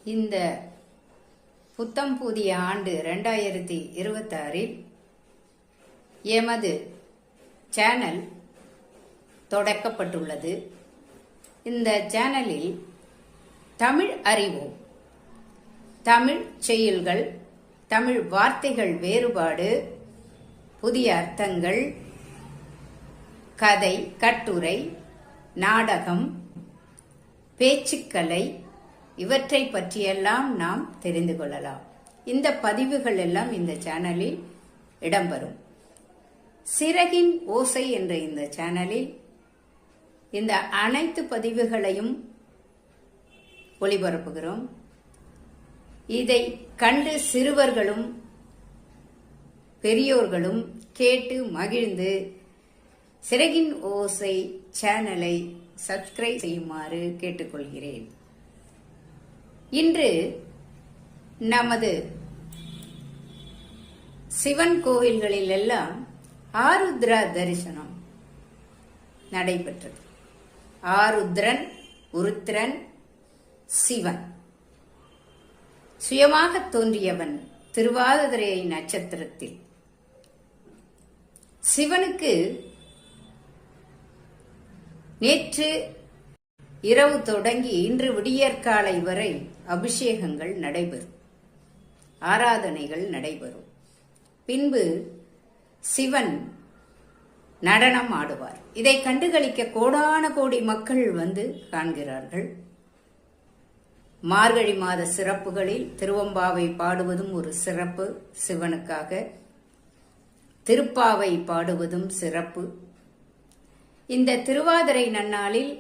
இந்த புத்தம் புதிய ஆண்டு 2026 எமது சேனல் தொடக்கப்பட்டுள்ளது. இந்த சேனலில் தமிழ் அறிவோம், தமிழ் செய்யுள்கள், தமிழ் வார்த்தைகள் வேறுபாடு, புதிய அர்த்தங்கள், கதை, கட்டுரை, நாடகம், பேச்சுக்கலை இவற்றை பற்றியெல்லாம் நாம் தெரிந்து கொள்ளலாம். இந்த பதிவுகள் எல்லாம் இந்த சேனலில் இடம்பெறும். சிறகின் ஓசை என்ற இந்த சேனலில் இந்த அனைத்து பதிவுகளையும் ஒளிபரப்புகிறோம். இதை கண்டு சிறுவர்களும் பெரியோர்களும் கேட்டு மகிழ்ந்து சிறகின் ஓசை சேனலை சப்ஸ்கிரைப் செய்யுமாறு கேட்டுக்கொள்கிறேன். இன்று நமது சிவன் கோவில்களில் எல்லாம் ஆருத்ரா தரிசனம் நடைபெற்றது. ஆருத்ரன், உருத்திரன், சிவன் சுயமாக தோன்றியவன் திருவாதிரை நட்சத்திரத்தில். சிவனுக்கு நேற்று இரவு தொடங்கி இன்று விடியற்காலை வரை அபிஷேகங்கள் நடைபெறும், ஆராதனைகள் நடைபெறும். பின்பு சிவன் நடனம் ஆடுவார். இதை கண்டுகளிக்க கோடான கோடி மக்கள் வந்து காண்கிறார்கள். மார்கழி மாத சிறப்புகளில் திருவம்பாவை பாடுவதும் ஒரு சிறப்பு சிவனுக்காக, திருப்பாவை பாடுவதும் சிறப்பு. இந்த திருவாதிரை நன்னாளில்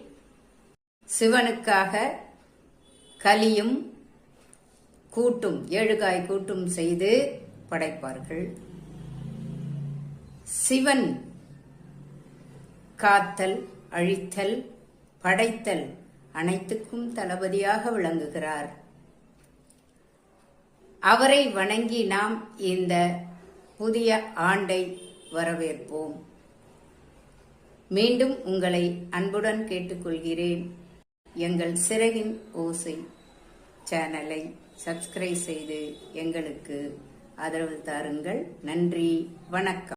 சிவனுக்காக கலியும் கூட்டும், ஏழுகாய் கூட்டும் செய்து படைப்பார்கள். சிவன் காத்தல், அழித்தல், படைத்தல் அனைத்துக்கும் தளபதியாக விளங்குகிறார். அவரை வணங்கி நாம் இந்த புதிய ஆண்டை வரவேற்போம். மீண்டும் உங்களை அன்புடன் கேட்டுக்கொள்கிறேன். எங்கள் சிறகின் ஓசை சேனலை சப்ஸ்கிரைப் செய்து எங்களுக்கு ஆதரவு தாருங்கள். நன்றி, வணக்கம்.